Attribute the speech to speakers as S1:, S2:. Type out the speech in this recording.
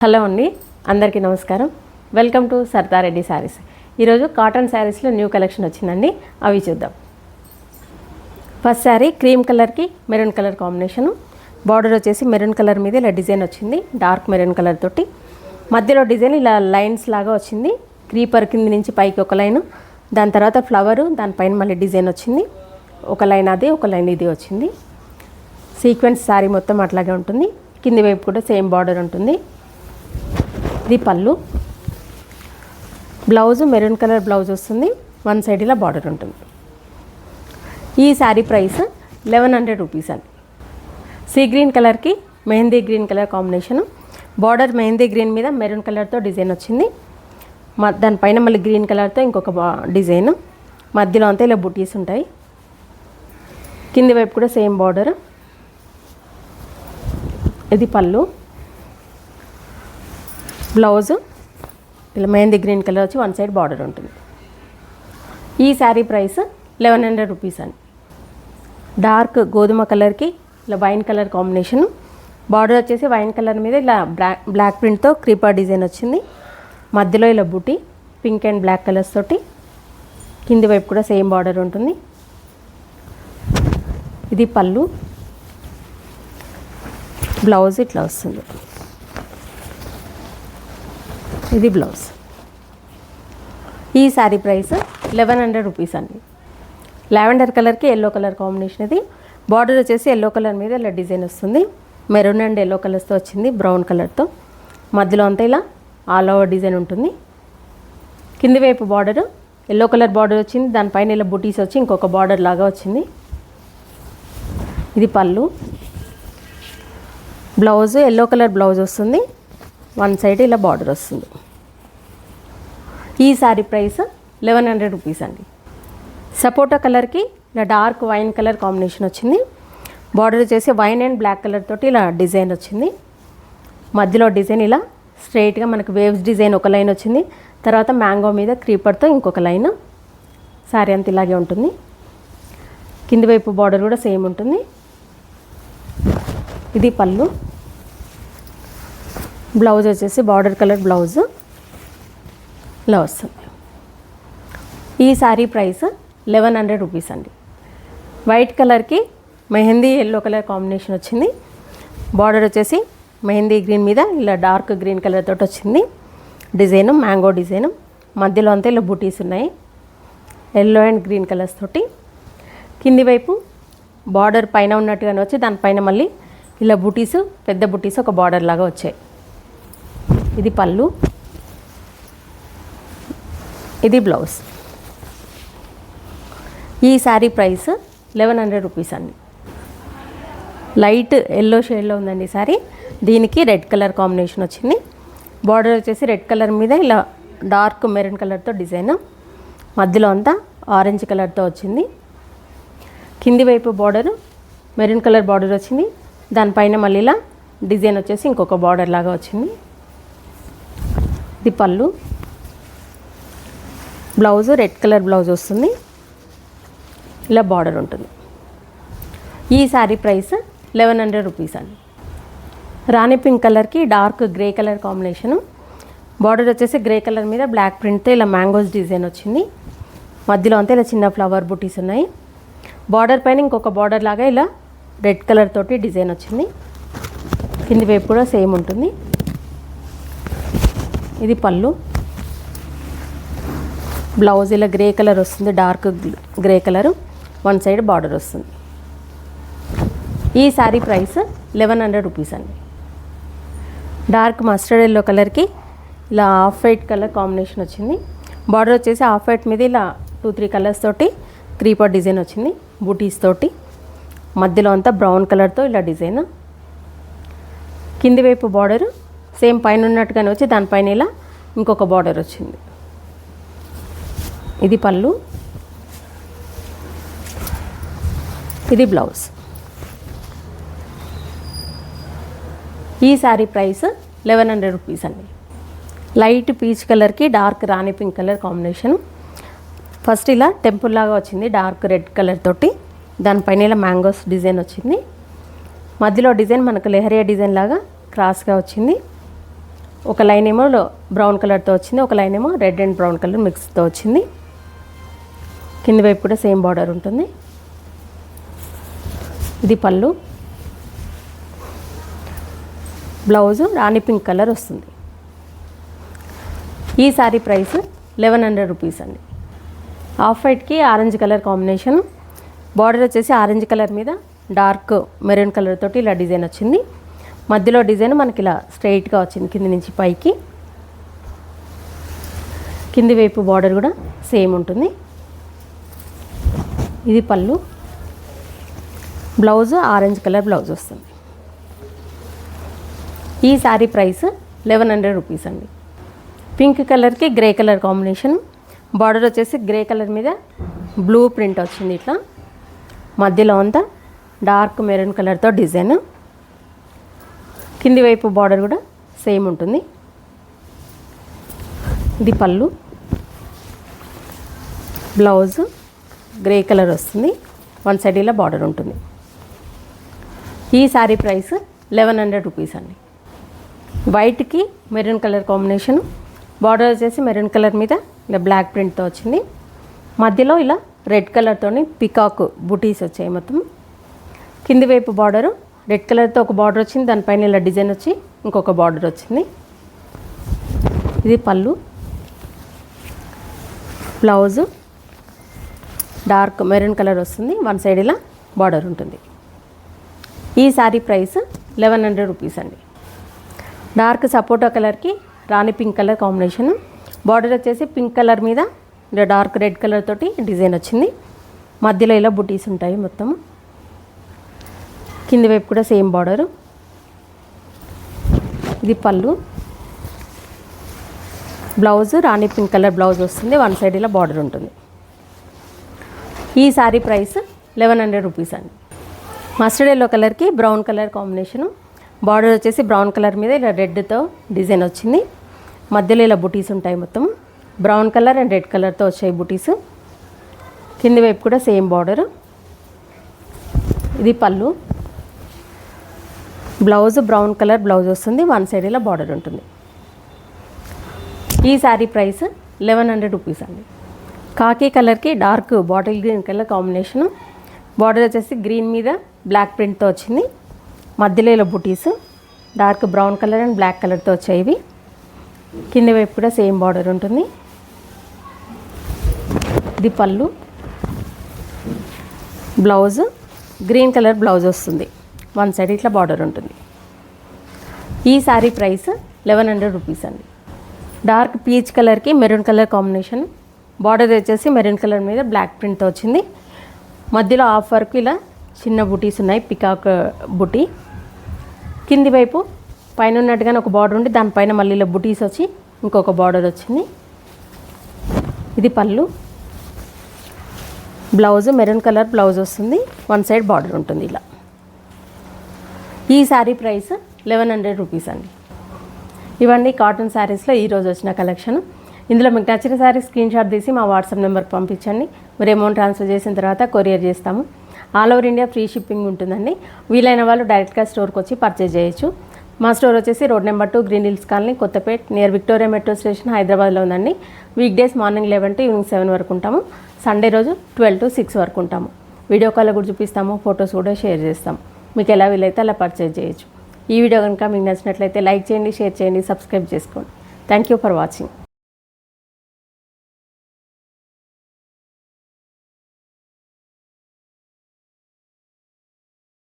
S1: Hello అండి, అందరికీ నమస్కారం. Welcome to Sardar Reddy saris. ఈరోజు కాటన్ శారీస్లో న్యూ కలెక్షన్ వచ్చిందండి, అవి చూద్దాం. ఫస్ట్ శారీ క్రీమ్ కలర్కి మెరూన్ కలర్ కాంబినేషను. బార్డర్ వచ్చేసి మెరూన్ కలర్ మీద ఇలా డిజైన్ వచ్చింది, డార్క్ మెరూన్ కలర్ తోటి. మధ్యలో డిజైన్ ఇలా లైన్స్ లాగా వచ్చింది. క్రీపర్ కింద నుంచి పైకి ఒక లైను, దాని తర్వాత ఫ్లవరు, దానిపైన మళ్ళీ డిజైన్ వచ్చింది. ఒక లైన్ అది, ఒక లైన్ ఇది వచ్చింది. సీక్వెన్స్ శారీ మొత్తం అట్లాగే ఉంటుంది. కింది వైపు కూడా సేమ్ బార్డర్ ఉంటుంది. ఇది పళ్ళు. బ్లౌజు మెరూన్ కలర్ బ్లౌజ్ వస్తుంది, వన్ సైడ్ ఇలా బార్డర్ ఉంటుంది. ఈ శారీ ప్రైస్ 1100 రూపీస్ అండి. సీ గ్రీన్ కలర్కి mehndi green colour combination. Border mehndi green మీద మెరూన్ కలర్తో డిజైన్ వచ్చింది. దానిపైన మళ్ళీ గ్రీన్ కలర్తో ఇంకొక డిజైన్. మధ్యలో అంతా ఇలా బుటీస్ ఉంటాయి. కింది వైపు కూడా సేమ్ బార్డర్. ఇది పళ్ళు. బ్లౌజు ఇలా మెహందీ గ్రీన్ కలర్ వచ్చి వన్ సైడ్ బార్డర్ ఉంటుంది. ఈ శారీ ప్రైస్ 1100 రూపీస్ అండి. డార్క్ గోధుమ కలర్కి ఇలా వైన్ కలర్ కాంబినేషను. బార్డర్ వచ్చేసి వైన్ కలర్ మీద ఇలా బ్లాక్ ప్రింట్తో క్రీపర్ డిజైన్ వచ్చింది. మధ్యలో ఇలా బూటీ పింక్ అండ్ బ్లాక్ కలర్స్ తోటి. కింది వైపు కూడా సేమ్ బార్డర్ ఉంటుంది. ఇది పళ్ళు. బ్లౌజ్ ఇట్లా వస్తుంది. ఇది బ్లౌజ్. ఈ శారీ ప్రైస్ 1100 రూపీస్ అండి. లావెండర్ కలర్కి ఎల్లో కలర్ కాంబినేషన్. ఇది బార్డర్ వచ్చేసి ఎల్లో కలర్ మీద ఇలా డిజైన్ వస్తుంది. మెరూన్ అండ్ ఎల్లో కలర్స్తో వచ్చింది, బ్రౌన్ కలర్తో. మధ్యలో అంతా ఇలా ఆల్ ఓవర్ డిజైన్ ఉంటుంది. కింది వైపు బార్డర్ ఎల్లో కలర్ బార్డర్ వచ్చింది, దానిపైన ఇలా బుటీస్ వచ్చి ఇంకొక బార్డర్ లాగా వచ్చింది. ఇది పళ్ళు. బ్లౌజ్ ఎల్లో కలర్ బ్లౌజ్ వస్తుంది, వన్ సైడ్ ఇలా బార్డర్ వస్తుంది. ఈ శారీ ప్రైస్ 1100 రూపీస్ అండి. సపోటా కలర్కి ఇలా డార్క్ వైన్ కలర్ కాంబినేషన్ వచ్చింది. బార్డర్ వచ్చేసి వైన్ అండ్ బ్లాక్ కలర్ తోటి ఇలా డిజైన్ వచ్చింది. మధ్యలో డిజైన్ ఇలా స్ట్రైట్గా మనకు వేవ్స్ డిజైన్ ఒక లైన్ వచ్చింది. తర్వాత మ్యాంగో మీద క్రీపర్తో ఇంకొక లైన్. శారీ అంత ఇలాగే ఉంటుంది. కింది వైపు బార్డర్ కూడా సేమ్ ఉంటుంది. ఇది పళ్ళు. బ్లౌజ్ వచ్చేసి బార్డర్ కలర్ బ్లౌజ్ ఇలా వస్తుంది. ఈ శారీ ప్రైస్ 1100 రూపీస్ అండి. వైట్ కలర్కి మెహందీ ఎల్లో కలర్ కాంబినేషన్ వచ్చింది. బార్డర్ వచ్చేసి మెహందీ గ్రీన్ మీద ఇలా డార్క్ గ్రీన్ కలర్ తోటి వచ్చింది. Design mango design. మధ్యలో అంతా ఇలా బూటీస్ ఉన్నాయి, ఎల్లో అండ్ గ్రీన్ కలర్స్ తోటి. కింది వైపు బార్డర్ పైన ఉన్నట్టుగానే వచ్చి దానిపైన మళ్ళీ ఇలా బూటీస్, పెద్ద బూటీస్ ఒక బార్డర్ లాగా వచ్చాయి. ఇది పళ్ళు. ఇది బ్లౌజ్. ఈ శారీ ప్రైస్ 1100 రూపీస్ అండి. లైట్ ఎల్లో షేడ్లో ఉందండి శారీ. దీనికి రెడ్ కలర్ కాంబినేషన్ వచ్చింది. బార్డర్ వచ్చేసి రెడ్ కలర్ మీద ఇలా డార్క్ మెరూన్ కలర్తో డిజైన్. మధ్యలో అంతా ఆరెంజ్ కలర్తో వచ్చింది. కింది వైపు బార్డర్ మెరూన్ కలర్ బార్డర్ వచ్చింది. దానిపైన మళ్ళీ ఇలా డిజైన్ వచ్చేసి ఇంకొక బార్డర్ లాగా వచ్చింది. ఇది పళ్ళు. బ్లౌజ్ రెడ్ కలర్ బ్లౌజ్ వస్తుంది, ఇలా బార్డర్ ఉంటుంది. ఈ శారీ ప్రైస్ 1100 రూపీస్ అండి. రాణి పింక్ కలర్కి dark grey colour combination. Border వచ్చేసి గ్రే కలర్ మీద బ్లాక్ ప్రింట్తో ఇలా మ్యాంగోస్ డిజైన్ వచ్చింది. మధ్యలో అంతా ఇలా చిన్న ఫ్లవర్ బుటీస్ ఉన్నాయి. బార్డర్ పైన ఇంకొక బార్డర్ లాగా ఇలా రెడ్ కలర్ తోటి డిజైన్ వచ్చింది. కింది వైపు కూడా సేమ్ ఉంటుంది. ఇది పళ్ళు. బ్లౌజ్ ఇలా గ్రే కలర్ వస్తుంది, dark grey colour, one side border వస్తుంది. ఈ శారీ ప్రైస్ 1100 రూపీస్ అండి. డార్క్ మస్టర్డ్ ఎల్లో కలర్కి ఇలా ఆఫ్ వైట్ కలర్ కాంబినేషన్ వచ్చింది. బార్డర్ వచ్చేసి ఆఫ్ వైట్ మీద ఇలా 2-3 కలర్స్ తోటి క్రీపర్ డిజైన్ వచ్చింది, బూటీస్ తోటి. మధ్యలో అంతా బ్రౌన్ కలర్తో ఇలా డిజైన్. కింది వైపు బార్డర్ సేమ్ పైన ఉన్నట్టుగానే వచ్చి దానిపైన ఇలా ఇంకొక బార్డర్ వచ్చింది. ఇది పళ్ళు. ఇది బ్లౌజ్. ఈ శారీ ప్రైస్ 1100 రూపీస్ అండి. లైట్ పీచ్ కలర్కి డార్క్ రాణి పింక్ కలర్ కాంబినేషన్. ఫస్ట్ ఇలా టెంపుల్ లాగా వచ్చింది, డార్క్ రెడ్ కలర్ తోటి. దానిపైన ఇలా మ్యాంగోస్ డిజైన్ వచ్చింది. మధ్యలో డిజైన్ మనకు లెహరియా డిజైన్ లాగా క్రాస్గా వచ్చింది. ఒక లైన్ ఏమో బ్రౌన్ కలర్తో వచ్చింది, ఒక లైన్ ఏమో రెడ్ అండ్ బ్రౌన్ కలర్ మిక్స్తో వచ్చింది. కింది వైపు కూడా సేమ్ బార్డర్ ఉంటుంది. ఇది పళ్ళు. బ్లౌజు రాణి పింక్ కలర్ వస్తుంది. ఈ శారీ ప్రైస్ 1100 రూపీస్ అండి. ఆఫ్ వైట్కి ఆరెంజ్ కలర్ కాంబినేషన్. బార్డర్ వచ్చేసి ఆరెంజ్ కలర్ మీద డార్క్ మెరూన్ కలర్ తోటి ఇలా డిజైన్ వచ్చింది. మధ్యలో డిజైన్ మనకి ఇలా స్ట్రైట్గా వచ్చింది కింది నుంచి పైకి. కింది వైపు బార్డర్ కూడా సేమ్ ఉంటుంది. ఇది పళ్ళు. బ్లౌజ్ ఆరెంజ్ కలర్ బ్లౌజ్ వస్తుంది. ఈ శారీ ప్రైస్ 1100 రూపీస్ అండి. పింక్ కలర్కి గ్రే కలర్ కాంబినేషన్. బార్డర్ వచ్చేసి గ్రే కలర్ మీద బ్లూ ప్రింట్ వచ్చింది. ఇట్లా మధ్యలో అంతా డార్క్ మెరూన్ కలర్తో డిజైన్. కింది వైపు బార్డర్ కూడా సేమ్ ఉంటుంది. ఇది పళ్ళు. బ్లౌజ్ గ్రే కలర్ వస్తుంది. వన్ సైడ్ ఇలా బార్డర్ ఉంటుంది. ఈ శారీ ప్రైస్ 1100 రూపీస్ అండి. వైట్కి మెరూన్ కలర్ కాంబినేషన్. బార్డర్ వచ్చేసి మెరూన్ కలర్ మీద ఇలా బ్లాక్ ప్రింట్తో వచ్చింది. మధ్యలో ఇలా రెడ్ కలర్తోని పికాక్ బుటీస్ వచ్చాయి మొత్తం. కింది వైపు బార్డరు రెడ్ కలర్తో ఒక బార్డర్ వచ్చింది, దానిపైన ఇలా డిజైన్ వచ్చి ఇంకొక బార్డర్ వచ్చింది. ఇది పళ్ళు. బ్లౌజు డార్క్ మెరూన్ కలర్ వస్తుంది. వన్ సైడ్ ఇలా బార్డర్ ఉంటుంది. ఈ శారీ ప్రైస్ 1100 రూపీస్ అండి. డార్క్ సపోటా కలర్కి రాణి పింక్ కలర్ కాంబినేషన్. బార్డర్ వచ్చేసి పింక్ కలర్ మీద ఇలా డార్క్ రెడ్ కలర్ తోటి డిజైన్ వచ్చింది. మధ్యలో ఇలా బుటీస్ ఉంటాయి మొత్తం. కింది వైపు కూడా సేమ్ బార్డరు. ఇది పళ్ళు. బ్లౌజ్ రాణి పింక్ కలర్ బ్లౌజ్ వస్తుంది. వన్ సైడ్ ఇలా బార్డర్ ఉంటుంది. ఈ శారీ ప్రైస్ 1100 రూపీస్ అండి. మస్టర్డ్ ఎల్లో కలర్కి బ్రౌన్ కలర్ కాంబినేషను. బార్డర్ వచ్చేసి బ్రౌన్ కలర్ మీద ఇలా రెడ్తో డిజైన్ వచ్చింది. మధ్యలో ఇలా బుటీస్ ఉంటాయి మొత్తం. బ్రౌన్ కలర్ అండ్ రెడ్ కలర్తో వచ్చాయి బుటీస్. కింది వైపు కూడా సేమ్ బార్డరు. ఇది పళ్ళు. బ్లౌజ్ బ్రౌన్ కలర్ బ్లౌజ్ వస్తుంది. వన్ సైడ్ ఇలా బార్డర్ ఉంటుంది. ఈ శారీ ప్రైస్ 1100 రూపీస్ అండి. కాకి కలర్కి dark bottle green colour combination. Border వచ్చేసి గ్రీన్ మీద బ్లాక్ ప్రింట్తో వచ్చింది. మధ్యలో ఇలా బుటీస్ dark brown colour and black కలర్తో వచ్చాయి ఇవి. కింది వైపు కూడా సేమ్ బార్డర్ ఉంటుంది. ఇది పళ్ళు. బ్లౌజ్ గ్రీన్ కలర్ బ్లౌజ్ వస్తుంది. వన్ సైడ్ ఇట్లా బార్డర్ ఉంటుంది. ఈ శారీ ప్రైస్ 1100 రూపీస్ అండి. డార్క్ పీచ్ కలర్కి మెరూన్ కలర్ కాంబినేషన్. బార్డర్ వచ్చేసి మెరూన్ కలర్ మీద బ్లాక్ ప్రింట్తో వచ్చింది. మధ్యలో హాఫ్ వరకు ఇలా చిన్న బుటీస్ ఉన్నాయి, పికాక్ బుటీ. కింది వైపు పైన ఉన్నట్టుగానే ఒక బార్డర్ ఉండి దానిపైన మళ్ళీ ఇలా బుటీస్ వచ్చి ఇంకొక బార్డర్ వచ్చింది. ఇది పళ్ళు. బ్లౌజ్ మెరూన్ కలర్ బ్లౌజ్ వస్తుంది. వన్ సైడ్ బార్డర్ ఉంటుంది ఇలా. ఈ శారీ ప్రైస్ 1100 రూపీస్ అండి. ఇవన్నీ కాటన్ శారీస్లో ఈరోజు వచ్చిన కలెక్షన్. ఇందులో మీకు నచ్చిన శారీ స్క్రీన్ షాట్ తీసి మా వాట్సాప్ నెంబర్కి పంపించండి. మీరు అమౌంట్ ట్రాన్స్ఫర్ చేసిన తర్వాత కొరియర్ చేస్తాము. All over India free shipping ఉంటుందండి. వీలైన వాళ్ళు డైరెక్ట్గా స్టోర్కి వచ్చి పర్చేజ్ చేయొచ్చు. మా స్టోర్ వచ్చేసి road number 2 green hills colony, Kothapet, near Victoria metro station, హైదరాబాద్లో ఉందండి. Week days morning 11 to evening 7 వరకు ఉంటాము. సండే రోజు 12 to 6 వరకు ఉంటాము. వీడియో కాల్ కూడా చూపిస్తాము, ఫొటోస్ కూడా షేర్ చేస్తాము. మీకు ఎలా వీలైతే అలా పర్చేజ్ చేయొచ్చు. ఈ వీడియో కనుక మీకు నచ్చినట్లయితే లైక్ చేయండి, షేర్ చేయండి, సబ్స్క్రైబ్ చేసుకోండి. Thank you for watching.